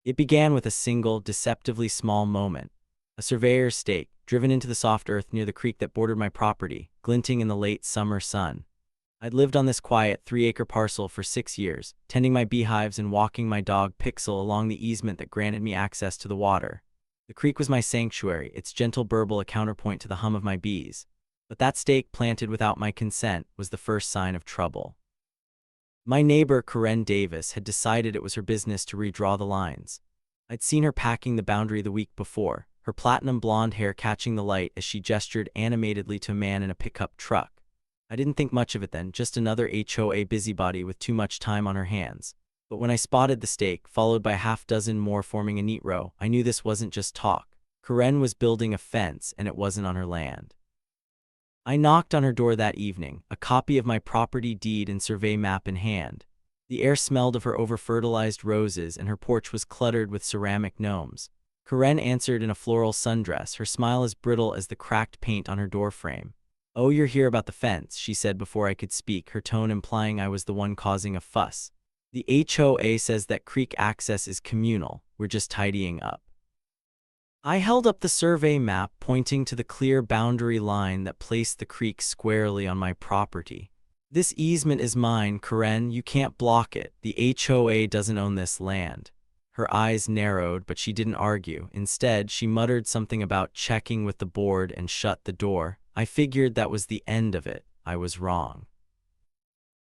It began with a single, deceptively small moment. A surveyor's stake, driven into the soft earth near the creek that bordered my property, glinting in the late summer sun. I'd lived on this quiet 3-acre parcel for 6 years, tending my beehives and walking my dog Pixel along the easement that granted me access to the water. The creek was my sanctuary, its gentle burble a counterpoint to the hum of my bees. But that stake planted without my consent was the first sign of trouble. My neighbor, Karen Davis, had decided it was her business to redraw the lines. I'd seen her packing the boundary the week before, her platinum blonde hair catching the light as she gestured animatedly to a man in a pickup truck. I didn't think much of it then, just another HOA busybody with too much time on her hands. But when I spotted the stake, followed by a half-dozen more forming a neat row, I knew this wasn't just talk. Karen was building a fence, and it wasn't on her land. I knocked on her door that evening, a copy of my property deed and survey map in hand. The air smelled of her over-fertilized roses, and her porch was cluttered with ceramic gnomes. Karen answered in a floral sundress, her smile as brittle as the cracked paint on her doorframe. "Oh, you're here about the fence," she said before I could speak, her tone implying I was the one causing a fuss. "The HOA says that creek access is communal. We're just tidying up." I held up the survey map, pointing to the clear boundary line that placed the creek squarely on my property. "This easement is mine, Karen. You can't block it. The HOA doesn't own this land." Her eyes narrowed, but she didn't argue. Instead, she muttered something about checking with the board and shut the door. I figured that was the end of it. I was wrong.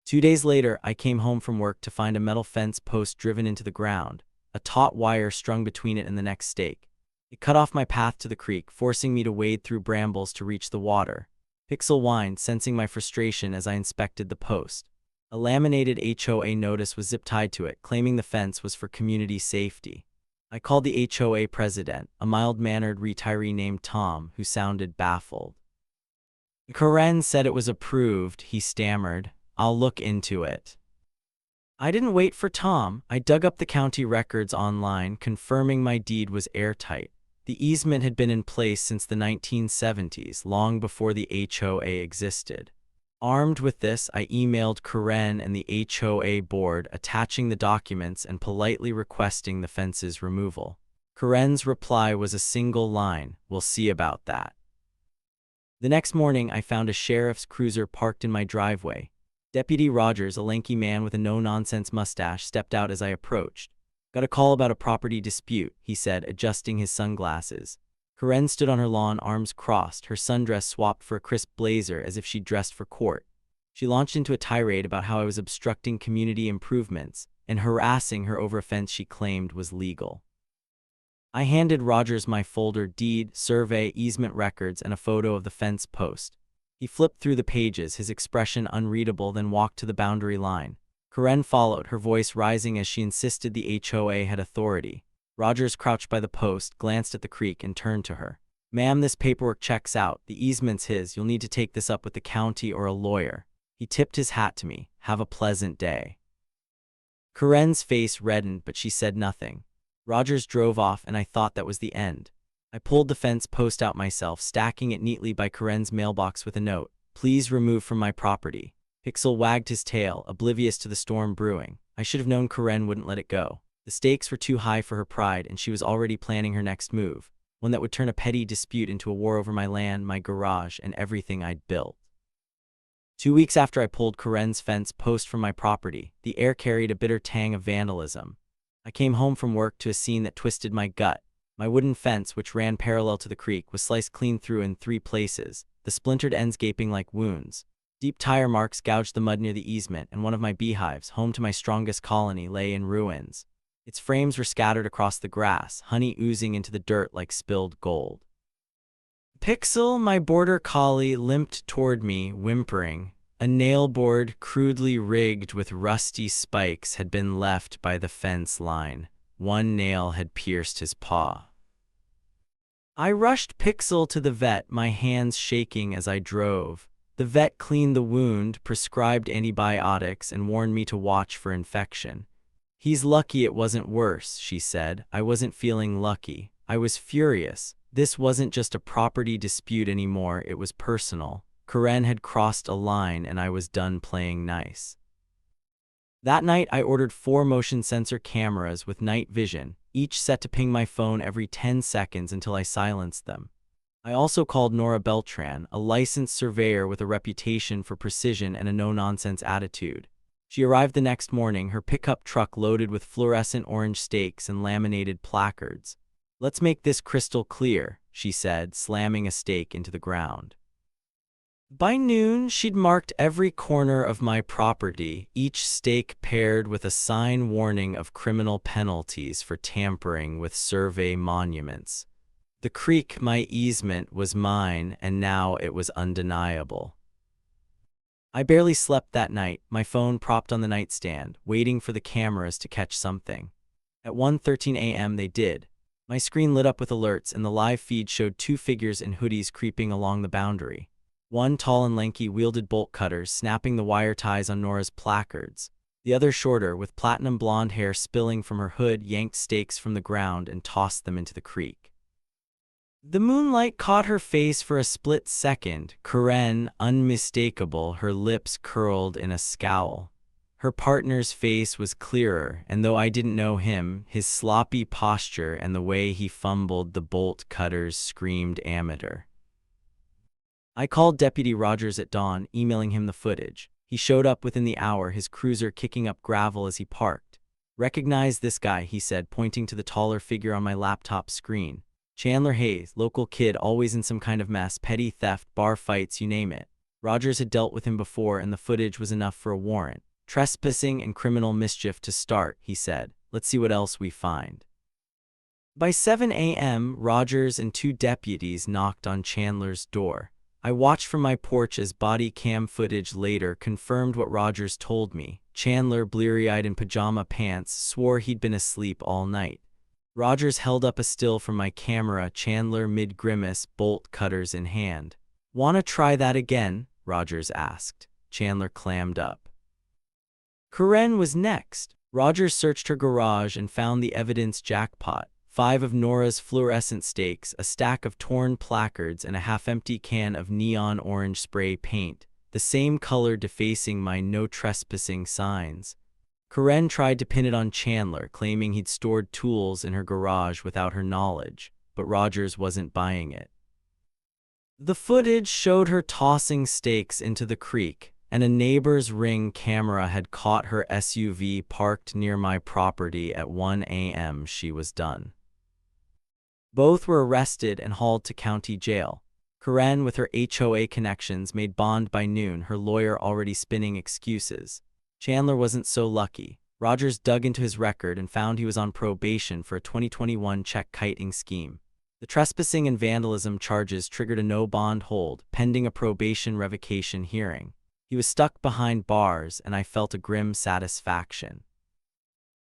2 days later, I came home from work to find a metal fence post driven into the ground, a taut wire strung between it and the next stake. It cut off my path to the creek, forcing me to wade through brambles to reach the water. Pixel whined, sensing my frustration as I inspected the post. A laminated HOA notice was zip-tied to it, claiming the fence was for community safety. I called the HOA president, a mild-mannered retiree named Tom, who sounded baffled. "Karen said it was approved," he stammered. "I'll look into it." I didn't wait for Tom. I dug up the county records online, confirming my deed was airtight. The easement had been in place since the 1970s, long before the HOA existed. Armed with this, I emailed Karen and the HOA board, attaching the documents and politely requesting the fence's removal. Karen's reply was a single line, "We'll see about that." The next morning, I found a sheriff's cruiser parked in my driveway. Deputy Rogers, a lanky man with a no-nonsense mustache, stepped out as I approached. "Got a call about a property dispute," he said, adjusting his sunglasses. Karen stood on her lawn, arms crossed, her sundress swapped for a crisp blazer as if she'd dressed for court. She launched into a tirade about how I was obstructing community improvements and harassing her over a fence she claimed was legal. I handed Rogers my folder, deed, survey, easement records, and a photo of the fence post. He flipped through the pages, his expression unreadable, then walked to the boundary line. Karen followed, her voice rising as she insisted the HOA had authority. Rogers crouched by the post, glanced at the creek, and turned to her. "Ma'am, this paperwork checks out. The easement's his. You'll need to take this up with the county or a lawyer." He tipped his hat to me. "Have a pleasant day." Karen's face reddened, but she said nothing. Rogers drove off, and I thought that was the end. I pulled the fence post out myself, stacking it neatly by Karen's mailbox with a note, "Please remove from my property." Pixel wagged his tail, oblivious to the storm brewing. I should have known Karen wouldn't let it go. The stakes were too high for her pride, and she was already planning her next move, one that would turn a petty dispute into a war over my land, my garage, and everything I'd built. 2 weeks after I pulled Karen's fence post from my property, the air carried a bitter tang of vandalism. I came home from work to a scene that twisted my gut. My wooden fence, which ran parallel to the creek, was sliced clean through in 3 places, the splintered ends gaping like wounds. Deep tire marks gouged the mud near the easement, and one of my beehives, home to my strongest colony, lay in ruins. Its frames were scattered across the grass, honey oozing into the dirt like spilled gold. Pixel, my border collie, limped toward me, whimpering. A nail board, crudely rigged with rusty spikes, had been left by the fence line. One nail had pierced his paw. I rushed Pixel to the vet, my hands shaking as I drove. The vet cleaned the wound, prescribed antibiotics, and warned me to watch for infection. "He's lucky it wasn't worse," she said. I wasn't feeling lucky. I was furious. This wasn't just a property dispute anymore, it was personal. Karen had crossed a line, and I was done playing nice. That night, I ordered 4 motion sensor cameras with night vision, each set to ping my phone every 10 seconds until I silenced them. I also called Nora Beltran, a licensed surveyor with a reputation for precision and a no-nonsense attitude. She arrived the next morning, her pickup truck loaded with fluorescent orange stakes and laminated placards. "Let's make this crystal clear," she said, slamming a stake into the ground. By noon, she'd marked every corner of my property, each stake paired with a sign warning of criminal penalties for tampering with survey monuments. The creek, my easement, was mine, and now it was undeniable. I barely slept that night, my phone propped on the nightstand, waiting for the cameras to catch something. At 1:13 a.m. they did. My screen lit up with alerts, and the live feed showed two figures in hoodies creeping along the boundary. One, tall and lanky, wielded bolt cutters, snapping the wire ties on Nora's placards. The other, shorter, with platinum blonde hair spilling from her hood, yanked stakes from the ground and tossed them into the creek. The moonlight caught her face for a split second, Karen, unmistakable, her lips curled in a scowl. Her partner's face was clearer, and though I didn't know him, his sloppy posture and the way he fumbled the bolt cutters screamed amateur. I called Deputy Rogers at dawn, emailing him the footage. He showed up within the hour, his cruiser kicking up gravel as he parked. "Recognize this guy," he said, pointing to the taller figure on my laptop screen. "Chandler Hayes, local kid, always in some kind of mess, petty theft, bar fights, you name it." Rogers had dealt with him before, and the footage was enough for a warrant. "Trespassing and criminal mischief to start," he said. "Let's see what else we find." By 7 a.m., Rogers and two deputies knocked on Chandler's door. I watched from my porch as body cam footage later confirmed what Rogers told me. Chandler, bleary-eyed in pajama pants, swore he'd been asleep all night. Rogers held up a still from my camera, Chandler mid-grimace, bolt cutters in hand. "Wanna try that again?" Rogers asked. Chandler clammed up. Karen was next. Rogers searched her garage and found the evidence jackpot. 5 of Nora's fluorescent stakes, a stack of torn placards, and a half-empty can of neon orange spray paint, the same color defacing my no trespassing signs. Karen tried to pin it on Chandler, claiming he'd stored tools in her garage without her knowledge, but Rogers wasn't buying it. The footage showed her tossing stakes into the creek, and a neighbor's Ring camera had caught her SUV parked near my property at 1 a.m. She was done. Both were arrested and hauled to county jail. Karen, with her HOA connections, made bond by noon, her lawyer already spinning excuses. Chandler wasn't so lucky. Rogers dug into his record and found he was on probation for a 2021 check kiting scheme. The trespassing and vandalism charges triggered a no-bond hold, pending a probation revocation hearing. He was stuck behind bars, and I felt a grim satisfaction.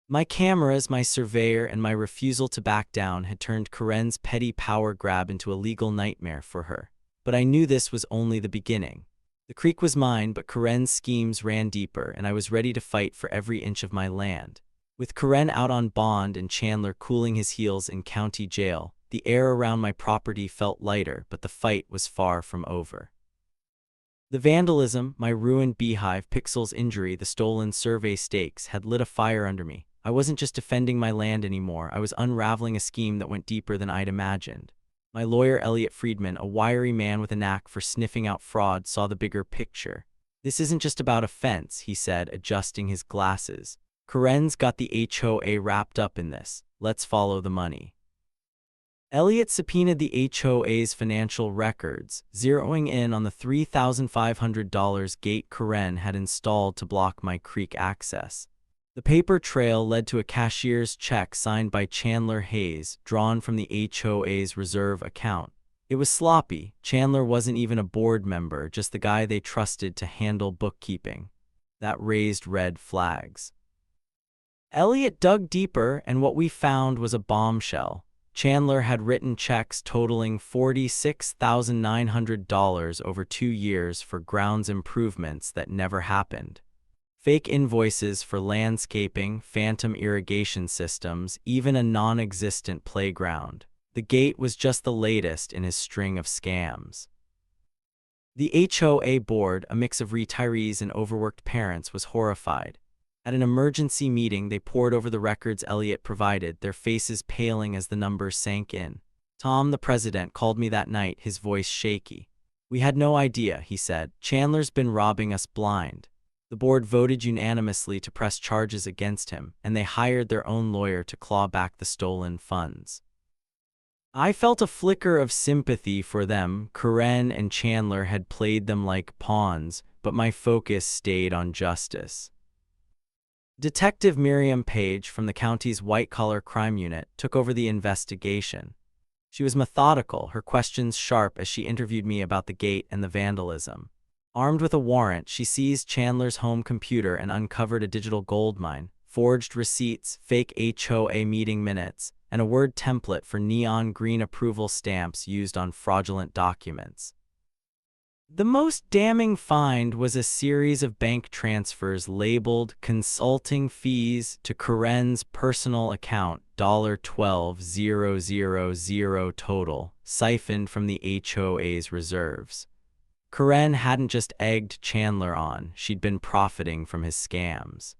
My cameras, my surveyor, and my refusal to back down had turned Karen's petty power grab into a legal nightmare for her. But I knew this was only the beginning. The creek was mine, but Karen's schemes ran deeper, and I was ready to fight for every inch of my land. With Karen out on bond and Chandler cooling his heels in county jail, the air around my property felt lighter, but the fight was far from over. The vandalism, my ruined beehive, Pixel's injury, the stolen survey stakes, had lit a fire under me. I wasn't just defending my land anymore, I was unraveling a scheme that went deeper than I'd imagined. My lawyer, Elliot Friedman, a wiry man with a knack for sniffing out fraud, saw the bigger picture. "This isn't just about a fence," he said, adjusting his glasses. "Karen's got the HOA wrapped up in this. Let's follow the money." Elliot subpoenaed the HOA's financial records, zeroing in on the $3,500 gate Karen had installed to block my creek access. The paper trail led to a cashier's check signed by Chandler Hayes, drawn from the HOA's reserve account. It was sloppy. Chandler wasn't even a board member, just the guy they trusted to handle bookkeeping. That raised red flags. Elliot dug deeper, and what we found was a bombshell. Chandler had written checks totaling $46,900 over 2 years for grounds improvements that never happened. Fake invoices for landscaping, phantom irrigation systems, even a non-existent playground. The gate was just the latest in his string of scams. The HOA board, a mix of retirees and overworked parents, was horrified. At an emergency meeting, they pored over the records Elliot provided, their faces paling as the numbers sank in. Tom, the president, called me that night, his voice shaky. "We had no idea," he said. "Chandler's been robbing us blind." The board voted unanimously to press charges against him, and they hired their own lawyer to claw back the stolen funds. I felt a flicker of sympathy for them. Karen and Chandler had played them like pawns, but my focus stayed on justice. Detective Miriam Page from the county's white-collar crime unit took over the investigation. She was methodical, her questions sharp as she interviewed me about the gate and the vandalism. Armed with a warrant, she seized Chandler's home computer and uncovered a digital goldmine, forged receipts, fake HOA meeting minutes, and a Word template for neon green approval stamps used on fraudulent documents. The most damning find was a series of bank transfers labeled consulting fees to Karen's personal account, $12,000 total, siphoned from the HOA's reserves. Karen hadn't just egged Chandler on, she'd been profiting from his scams.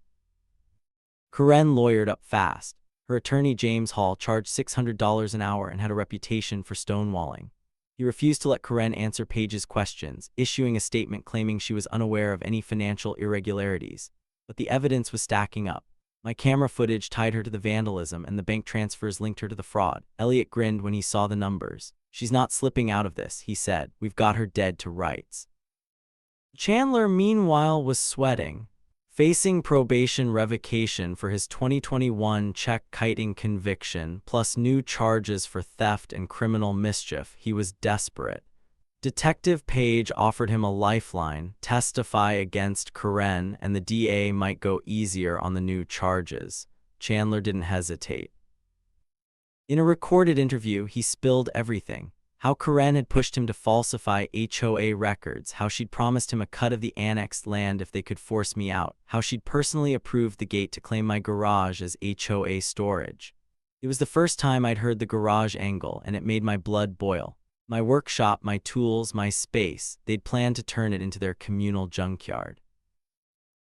Karen lawyered up fast. Her attorney, James Hall, charged $600 an hour and had a reputation for stonewalling. He refused to let Karen answer Page's questions, issuing a statement claiming she was unaware of any financial irregularities. But the evidence was stacking up. My camera footage tied her to the vandalism, and the bank transfers linked her to the fraud. Elliot grinned when he saw the numbers. "She's not slipping out of this," he said. "We've got her dead to rights." Chandler, meanwhile, was sweating. Facing probation revocation for his 2021 check-kiting conviction, plus new charges for theft and criminal mischief, he was desperate. Detective Page offered him a lifeline, testify against Karen, and the DA might go easier on the new charges. Chandler didn't hesitate. In a recorded interview, he spilled everything. How Karen had pushed him to falsify HOA records, how she'd promised him a cut of the annexed land if they could force me out, how she'd personally approved the gate to claim my garage as HOA storage. It was the first time I'd heard the garage angle, and it made my blood boil. My workshop, my tools, my space, they'd planned to turn it into their communal junkyard.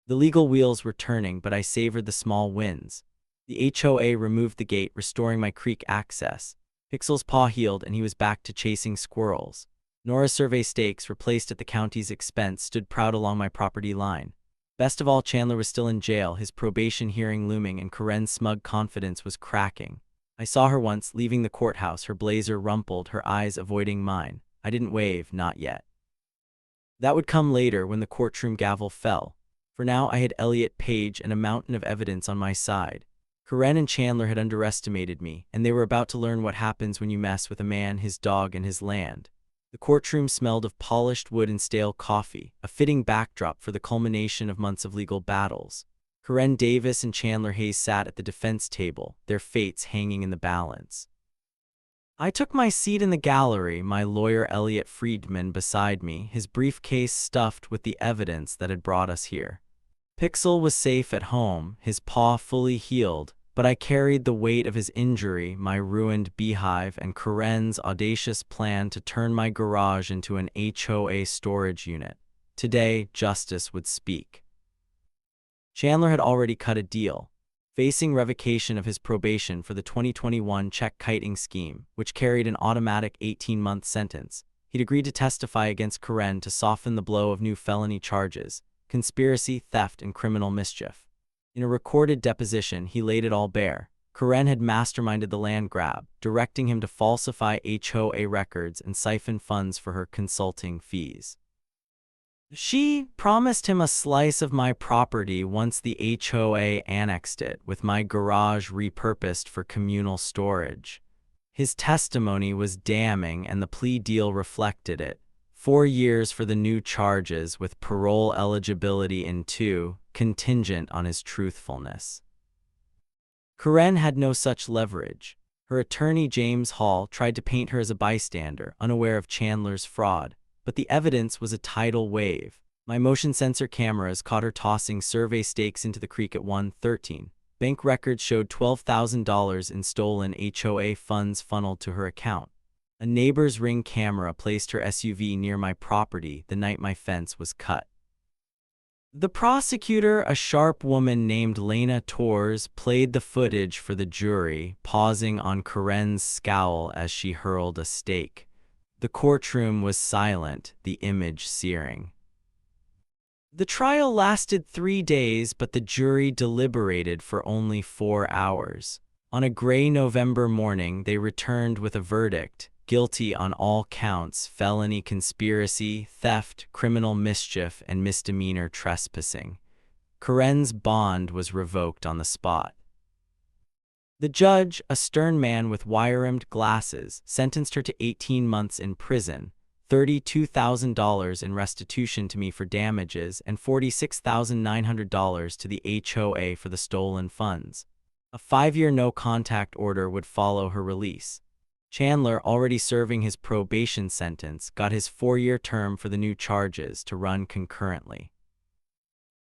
The legal wheels were turning, but I savored the small wins. The HOA removed the gate, restoring my creek access. Pixel's paw healed, and he was back to chasing squirrels. Nora's survey stakes, replaced at the county's expense, stood proud along my property line. Best of all, Chandler was still in jail, his probation hearing looming, and Karen's smug confidence was cracking. I saw her once, leaving the courthouse, her blazer rumpled, her eyes avoiding mine. I didn't wave, not yet. That would come later, when the courtroom gavel fell. For now, I had Elliot Page and a mountain of evidence on my side. Karen and Chandler had underestimated me, and they were about to learn what happens when you mess with a man, his dog, and his land. The courtroom smelled of polished wood and stale coffee, a fitting backdrop for the culmination of months of legal battles. Karen Davis and Chandler Hayes sat at the defense table, their fates hanging in the balance. I took my seat in the gallery, my lawyer Elliot Friedman beside me, his briefcase stuffed with the evidence that had brought us here. Pixel was safe at home, his paw fully healed, but I carried the weight of his injury, my ruined beehive, and Karen's audacious plan to turn my garage into an HOA storage unit. Today, justice would speak. Chandler had already cut a deal, facing revocation of his probation for the 2021 check-kiting scheme, which carried an automatic 18-month sentence. He'd agreed to testify against Karen to soften the blow of new felony charges: conspiracy, theft, and criminal mischief. In a recorded deposition, he laid it all bare. Karen had masterminded the land grab, directing him to falsify HOA records and siphon funds for her consulting fees. She promised him a slice of my property once the HOA annexed it, with my garage repurposed for communal storage. His testimony was damning, and the plea deal reflected it. 4 years for the new charges, with parole eligibility in 2, contingent on his truthfulness. Karen had no such leverage. Her attorney, James Hall, tried to paint her as a bystander, unaware of Chandler's fraud. But the evidence was a tidal wave. My motion sensor cameras caught her tossing survey stakes into the creek at 1:13. Bank records showed $12,000 in stolen HOA funds funneled to her account. A neighbor's Ring camera placed her SUV near my property the night my fence was cut. The prosecutor, a sharp woman named Lena Torres, played the footage for the jury, pausing on Karen's scowl as she hurled a stake. The courtroom was silent, the image searing. The trial lasted 3 days, but the jury deliberated for only 4 hours. On a gray November morning, they returned with a verdict: guilty on all counts: felony conspiracy, theft, criminal mischief, and misdemeanor trespassing. Karen's bond was revoked on the spot. The judge, a stern man with wire-rimmed glasses, sentenced her to 18 months in prison, $32,000 in restitution to me for damages, and $46,900 to the HOA for the stolen funds. A 5-year no-contact order would follow her release. Chandler, already serving his probation sentence, got his 4-year term for the new charges to run concurrently.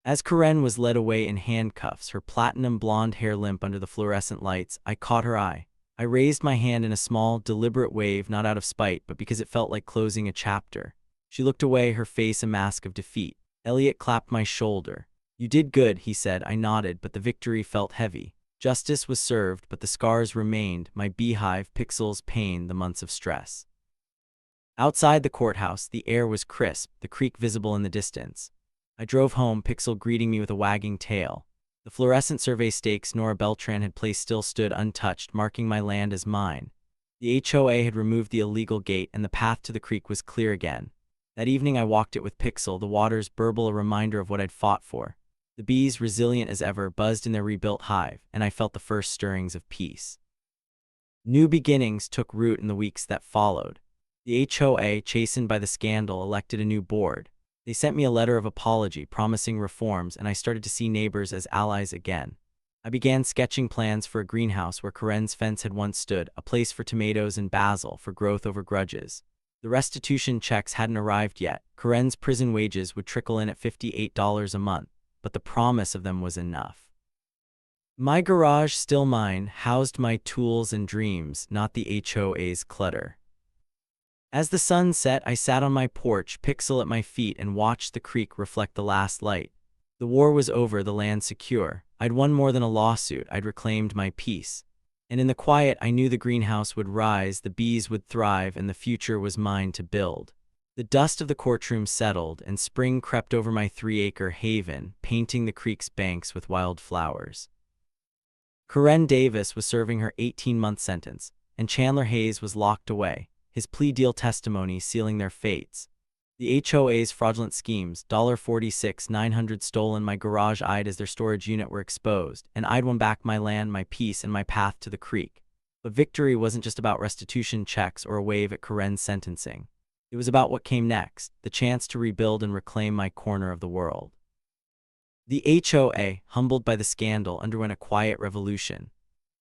As Karen was led away in handcuffs, her platinum blonde hair limp under the fluorescent lights, I caught her eye. I raised my hand in a small, deliberate wave, not out of spite, but because it felt like closing a chapter. She looked away, her face a mask of defeat. Elliot clapped my shoulder. "You did good," he said. I nodded, but the victory felt heavy. Justice was served, but the scars remained: my beehive, pixels, pain, the months of stress. Outside the courthouse, the air was crisp, the creek visible in the distance. I drove home, Pixel greeting me with a wagging tail. The fluorescent survey stakes Nora Beltran had placed still stood untouched, marking my land as mine. The HOA had removed the illegal gate, and the path to the creek was clear again. That evening I walked it with Pixel, the water's burble a reminder of what I'd fought for. The bees, resilient as ever, buzzed in their rebuilt hive, and I felt the first stirrings of peace. New beginnings took root in the weeks that followed. The HOA, chastened by the scandal, elected a new board. They sent me a letter of apology, promising reforms, and I started to see neighbors as allies again. I began sketching plans for a greenhouse where Karen's fence had once stood, a place for tomatoes and basil, for growth over grudges. The restitution checks hadn't arrived yet. Karen's prison wages would trickle in at $58 a month, but the promise of them was enough. My garage, still mine, housed my tools and dreams, not the HOA's clutter. As the sun set, I sat on my porch, Pixel at my feet, and watched the creek reflect the last light. The war was over, the land secure. I'd won more than a lawsuit, I'd reclaimed my peace. And in the quiet, I knew the greenhouse would rise, the bees would thrive, and the future was mine to build. The dust of the courtroom settled, and spring crept over my 3-acre haven, painting the creek's banks with wild flowers. Karen Davis was serving her 18-month sentence, and Chandler Hayes was locked away, his plea deal testimony sealing their fates. The HOA's fraudulent schemes, $46,900 stolen, my garage eyed as their storage unit, were exposed, and I'd won back my land, my peace, and my path to the creek. But victory wasn't just about restitution checks or a wave at Karen's sentencing. It was about what came next, the chance to rebuild and reclaim my corner of the world. The HOA, humbled by the scandal, underwent a quiet revolution.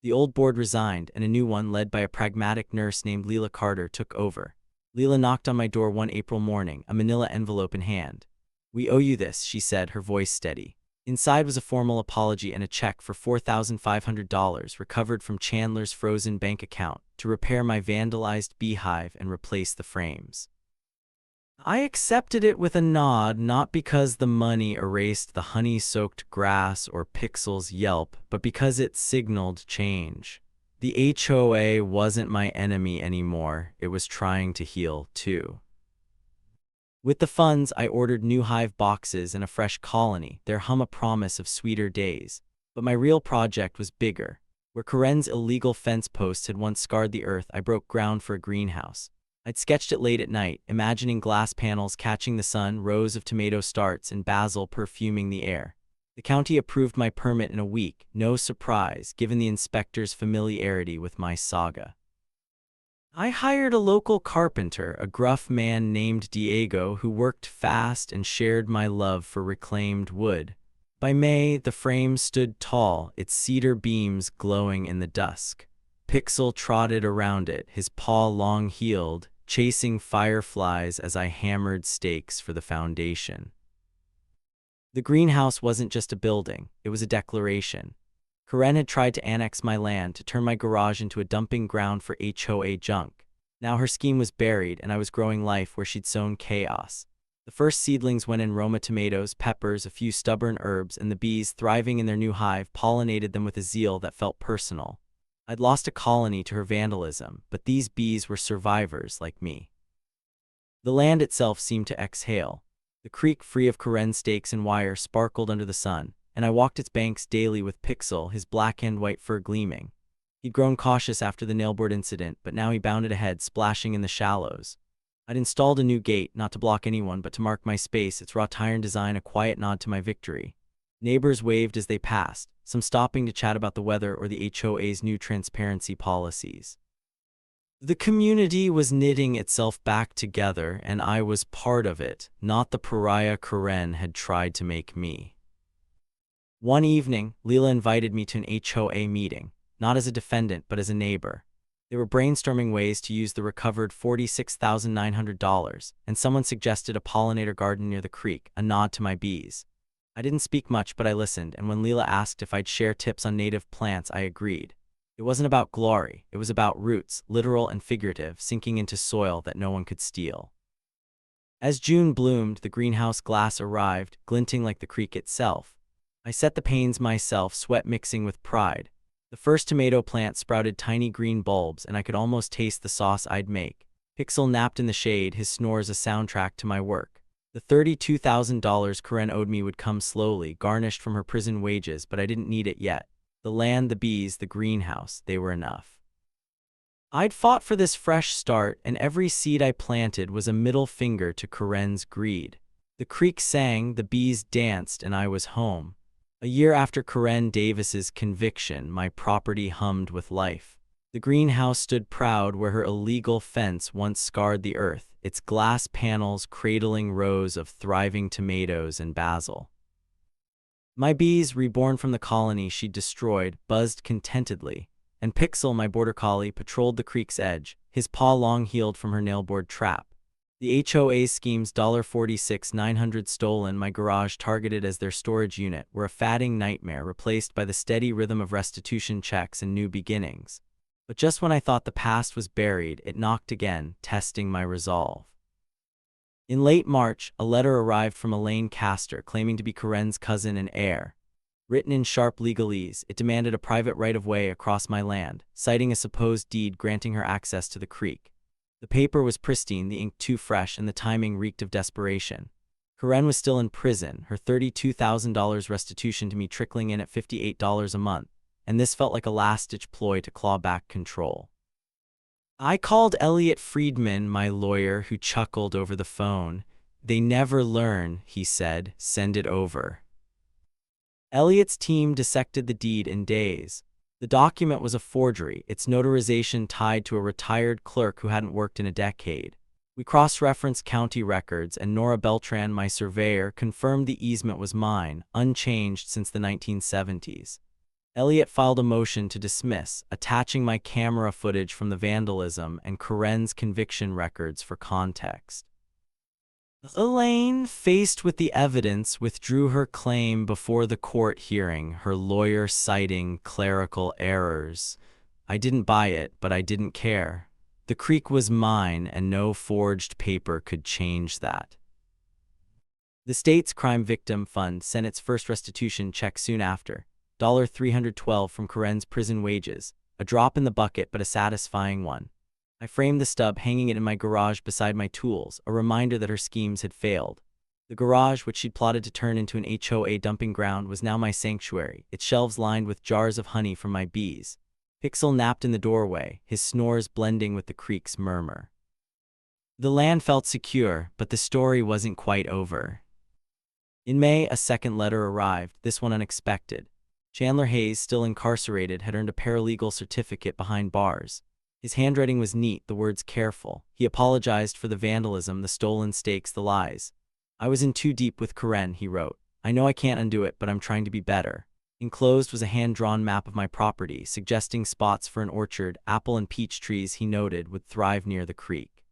The old board resigned, and a new one, led by a pragmatic nurse named Leela Carter, took over. Leela knocked on my door one April morning, a manila envelope in hand. "We owe you this," she said, her voice steady. Inside was a formal apology and a check for $4,500 recovered from Chandler's frozen bank account to repair my vandalized beehive and replace the frames. I accepted it with a nod, not because the money erased the honey-soaked grass or Pixel's yelp, but because it signaled change. The HOA wasn't my enemy anymore, it was trying to heal too. With the funds, I ordered new hive boxes and a fresh colony, their hum a promise of sweeter days. But my real project was bigger. Where Karen's illegal fence posts had once scarred the earth, I broke ground for a greenhouse. I'd sketched it late at night, imagining glass panels catching the sun, rows of tomato starts, and basil perfuming the air. The county approved my permit in a week, no surprise, given the inspector's familiarity with my saga. I hired a local carpenter, a gruff man named Diego, who worked fast and shared my love for reclaimed wood. By May, the frame stood tall, its cedar beams glowing in the dusk. Pixel trotted around it, his paw long-heeled, chasing fireflies as I hammered stakes for the foundation. The greenhouse wasn't just a building, it was a declaration. Karen had tried to annex my land, to turn my garage into a dumping ground for HOA junk. Now her scheme was buried, and I was growing life where she'd sown chaos. The first seedlings went in Roma tomatoes, peppers, a few stubborn herbs, and the bees, thriving in their new hive, pollinated them with a zeal that felt personal. I'd lost a colony to her vandalism, but these bees were survivors like me. The land itself seemed to exhale. The creek, free of Karen stakes and wire, sparkled under the sun, and I walked its banks daily with Pixel, his black and white fur gleaming. He'd grown cautious after the nailboard incident, but now he bounded ahead, splashing in the shallows. I'd installed a new gate, not to block anyone, but to mark my space, its wrought iron design a quiet nod to my victory. Neighbors waved as they passed, some stopping to chat about the weather or the HOA's new transparency policies. The community was knitting itself back together, and I was part of it, not the pariah Karen had tried to make me. One evening, Leela invited me to an HOA meeting, not as a defendant but as a neighbor. They were brainstorming ways to use the recovered $46,900, and someone suggested a pollinator garden near the creek, a nod to my bees. I didn't speak much, but I listened, and when Leela asked if I'd share tips on native plants, I agreed. It wasn't about glory, it was about roots, literal and figurative, sinking into soil that no one could steal. As June bloomed, the greenhouse glass arrived, glinting like the creek itself. I set the panes myself, sweat mixing with pride. The first tomato plant sprouted tiny green bulbs, and I could almost taste the sauce I'd make. Pixel napped in the shade, his snores a soundtrack to my work. The $32,000 Karen owed me would come slowly, garnished from her prison wages, but I didn't need it yet. The land, the bees, the greenhouse, they were enough. I'd fought for this fresh start, and every seed I planted was a middle finger to Karen's greed. The creek sang, the bees danced, and I was home. A year after Karen Davis's conviction, my property hummed with life. The greenhouse stood proud where her illegal fence once scarred the earth, its glass panels cradling rows of thriving tomatoes and basil. My bees, reborn from the colony she'd destroyed, buzzed contentedly, and Pixel, my border collie, patrolled the creek's edge, his paw long-healed from her nailboard trap. The HOA's schemes, $46,900 stolen, my garage targeted as their storage unit, were a fatting nightmare replaced by the steady rhythm of restitution checks and new beginnings. But just when I thought the past was buried, it knocked again, testing my resolve. In late March, a letter arrived from Elaine Castor claiming to be Karen's cousin and heir. Written in sharp legalese, it demanded a private right-of-way across my land, citing a supposed deed granting her access to the creek. The paper was pristine, the ink too fresh, and the timing reeked of desperation. Karen was still in prison, her $32,000 restitution to me trickling in at $58 a month, and this felt like a last-ditch ploy to claw back control. I called Elliot Friedman, my lawyer, who chuckled over the phone. "They never learn," he said. "Send it over." Elliot's team dissected the deed in days. The document was a forgery, its notarization tied to a retired clerk who hadn't worked in a decade. We cross-referenced county records, and Nora Beltran, my surveyor, confirmed the easement was mine, unchanged since the 1970s. Elliot filed a motion to dismiss, attaching my camera footage from the vandalism and Karen's conviction records for context. Elaine, faced with the evidence, withdrew her claim before the court hearing, her lawyer citing clerical errors. I didn't buy it, but I didn't care. The creek was mine, and no forged paper could change that. The state's crime victim fund sent its first restitution check soon after, $312 from Karen's prison wages, a drop in the bucket but a satisfying one. I framed the stub, hanging it in my garage beside my tools, a reminder that her schemes had failed. The garage, which she'd plotted to turn into an HOA dumping ground, was now my sanctuary, its shelves lined with jars of honey from my bees. Pixel napped in the doorway, his snores blending with the creek's murmur. The land felt secure, but the story wasn't quite over. In May, a second letter arrived, this one unexpected. Chandler Hayes, still incarcerated, had earned a paralegal certificate behind bars. His handwriting was neat, the words careful. He apologized for the vandalism, the stolen stakes, the lies. "I was in too deep with Karen," he wrote. "I know I can't undo it, but I'm trying to be better." Enclosed was a hand-drawn map of my property, suggesting spots for an orchard. Apple and peach trees, he noted, would thrive near the creek.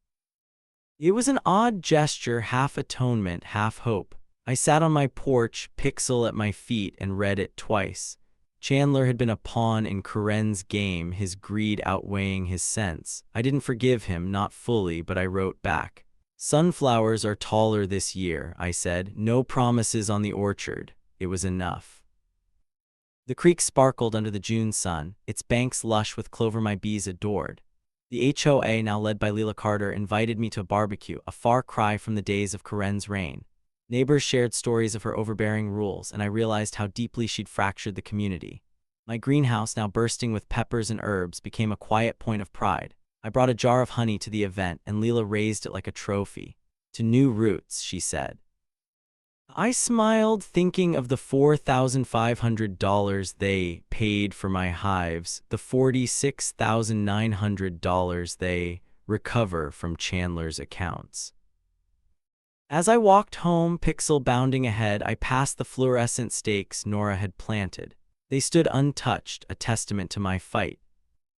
It was an odd gesture, half atonement, half hope. I sat on my porch, Pixel at my feet, and read it twice. Chandler had been a pawn in Karen's game, his greed outweighing his sense. I didn't forgive him, not fully, but I wrote back. Sunflowers are taller this year, I said. No promises on the orchard. It was enough. The creek sparkled under the June sun, its banks lush with clover my bees adored. The HOA, now led by Leila Carter, invited me to a barbecue, a far cry from the days of Karen's reign. Neighbors shared stories of her overbearing rules, and I realized how deeply she'd fractured the community. My greenhouse, now bursting with peppers and herbs, became a quiet point of pride. I brought a jar of honey to the event, and Leila raised it like a trophy. To new roots, she said. I smiled, thinking of the $4,500 they paid for my hives, the $46,900 they recover from Chandler's accounts. As I walked home, Pixel bounding ahead, I passed the fluorescent stakes Nora had planted. They stood untouched, a testament to my fight.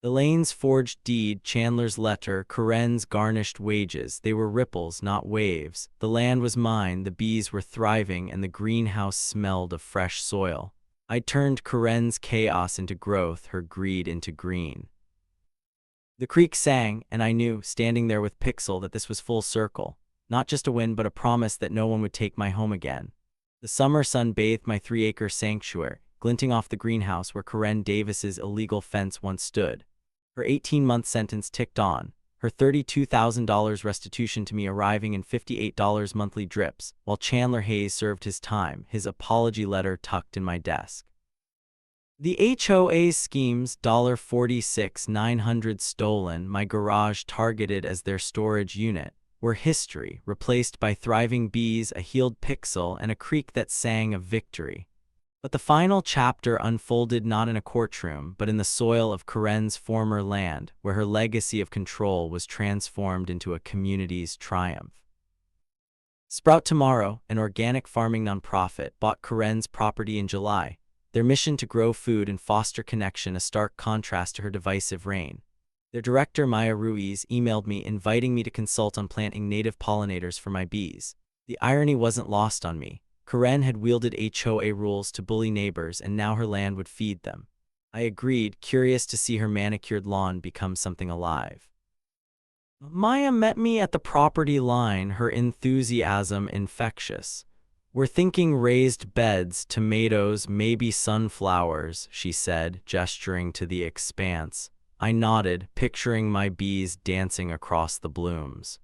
Elaine's forged deed, Chandler's letter, Karen's garnished wages, they were ripples, not waves. The land was mine, the bees were thriving, and the greenhouse smelled of fresh soil. I turned Karen's chaos into growth, her greed into green. The creek sang, and I knew, standing there with Pixel, that this was full circle. Not just a win, but a promise that no one would take my home again. The summer sun bathed my 3-acre sanctuary, glinting off the greenhouse where Karen Davis's illegal fence once stood. Her 18-month sentence ticked on, her $32,000 restitution to me arriving in $58 monthly drips, while Chandler Hayes served his time, his apology letter tucked in my desk. The HOA's schemes, $46,900 stolen, my garage targeted as their storage unit, were history, replaced by thriving bees, a healed Pixel, and a creek that sang of victory. But the final chapter unfolded not in a courtroom, but in the soil of Karen's former land, where her legacy of control was transformed into a community's triumph. Sprout Tomorrow, an organic farming nonprofit, bought Karen's property in July, their mission to grow food and foster connection, a stark contrast to her divisive reign. Their director, Maya Ruiz, emailed me inviting me to consult on planting native pollinators for my bees. The irony wasn't lost on me. Karen had wielded HOA rules to bully neighbors, and now her land would feed them. I agreed, curious to see her manicured lawn become something alive. Maya met me at the property line, her enthusiasm infectious. We're thinking raised beds, tomatoes, maybe sunflowers, she said, gesturing to the expanse. I nodded, picturing my bees dancing across the blooms.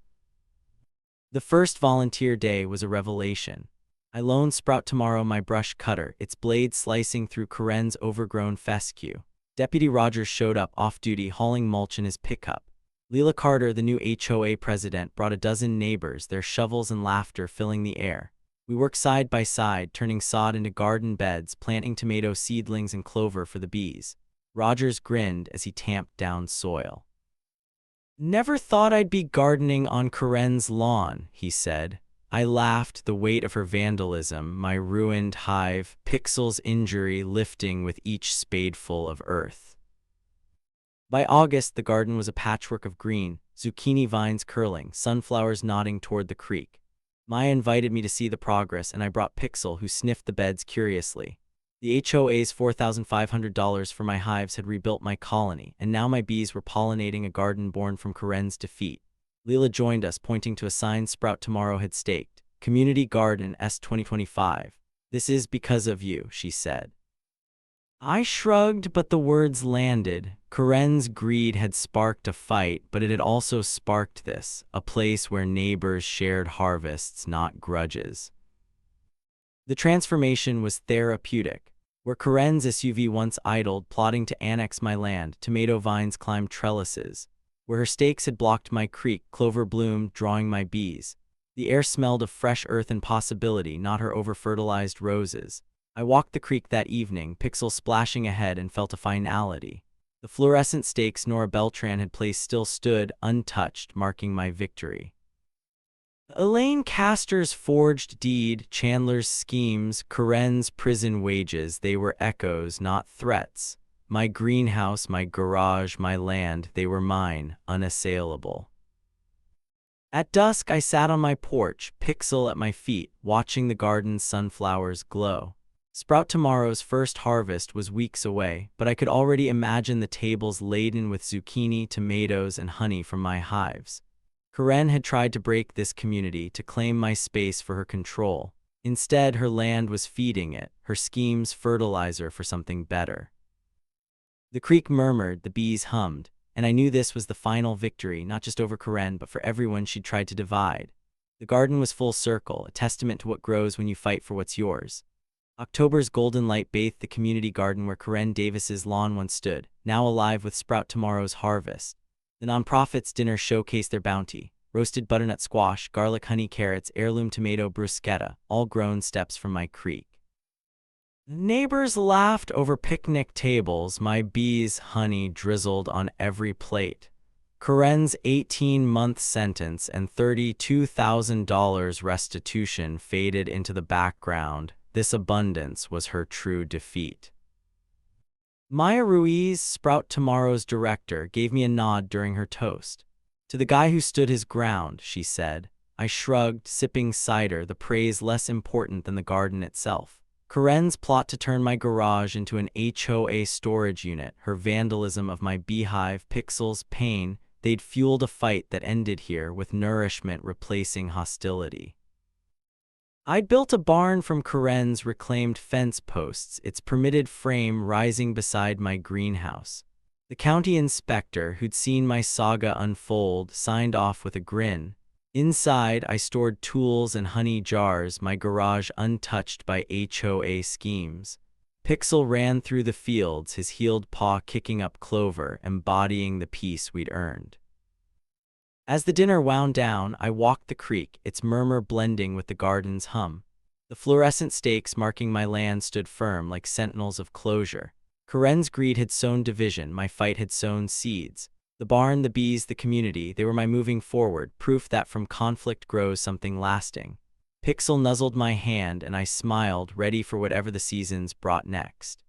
The first volunteer day was a revelation. I loaned Sprout Tomorrow my brush cutter, its blade slicing through Karen's overgrown fescue. Deputy Rogers showed up off-duty, hauling mulch in his pickup. Leila Carter, the new HOA president, brought a dozen neighbors, their shovels and laughter filling the air. We worked side by side, turning sod into garden beds, planting tomato seedlings and clover for the bees. Rogers grinned as he tamped down soil. Never thought I'd be gardening on Karen's lawn, he said. I laughed, the weight of her vandalism, my ruined hive, Pixel's injury lifting with each spadeful of earth. By August, the garden was a patchwork of green, zucchini vines curling, sunflowers nodding toward the creek. Maya invited me to see the progress, and I brought Pixel, who sniffed the beds curiously. The HOA's $4,500 for my hives had rebuilt my colony, and now my bees were pollinating a garden born from Karen's defeat. Leila joined us, pointing to a sign Sprout Tomorrow had staked. Community Garden S 2025. This is because of you, she said. I shrugged, but the words landed. Karen's greed had sparked a fight, but it had also sparked this, a place where neighbors shared harvests, not grudges. The transformation was therapeutic. Where Karen's SUV once idled, plotting to annex my land, tomato vines climbed trellises. Where her stakes had blocked my creek, clover bloomed, drawing my bees. The air smelled of fresh earth and possibility, not her over-fertilized roses. I walked the creek that evening, Pixel splashing ahead, and felt a finality. The fluorescent stakes Nora Beltran had placed still stood, untouched, marking my victory. Elaine Castor's forged deed, Chandler's schemes, Karen's prison wages, they were echoes, not threats. My greenhouse, my garage, my land, they were mine, unassailable. At dusk, I sat on my porch, Pixel at my feet, watching the garden's sunflowers glow. Sprout Tomorrow's first harvest was weeks away, but I could already imagine the tables laden with zucchini, tomatoes, and honey from my hives. Karen had tried to break this community to claim my space for her control. Instead, her land was feeding it, her schemes fertilizer for something better. The creek murmured, the bees hummed, and I knew this was the final victory, not just over Karen, but for everyone she'd tried to divide. The garden was full circle, a testament to what grows when you fight for what's yours. October's golden light bathed the community garden where Karen Davis's lawn once stood, now alive with Sprout Tomorrow's harvest. The nonprofits' dinner showcased their bounty: roasted butternut squash, garlic honey carrots, heirloom tomato bruschetta, all grown steps from my creek. Neighbors laughed over picnic tables, my bees' honey drizzled on every plate. Karen's 18-month sentence and $32,000 restitution faded into the background. This abundance was her true defeat. Maya Ruiz, Sprout Tomorrow's director, gave me a nod during her toast. To the guy who stood his ground, she said. I shrugged, sipping cider, the praise less important than the garden itself. Karen's plot to turn my garage into an HOA storage unit, her vandalism of my beehive, Pixel's pain, they'd fueled a fight that ended here, with nourishment replacing hostility. I'd built a barn from Karen's reclaimed fence posts, its permitted frame rising beside my greenhouse. The county inspector, who'd seen my saga unfold, signed off with a grin. Inside, I stored tools and honey jars, my garage untouched by HOA schemes. Pixel ran through the fields, his healed paw kicking up clover, embodying the peace we'd earned. As the dinner wound down, I walked the creek, its murmur blending with the garden's hum. The fluorescent stakes marking my land stood firm like sentinels of closure. Karen's greed had sown division, my fight had sown seeds. The barn, the bees, the community, they were my moving forward, proof that from conflict grows something lasting. Pixel nuzzled my hand and I smiled, ready for whatever the seasons brought next.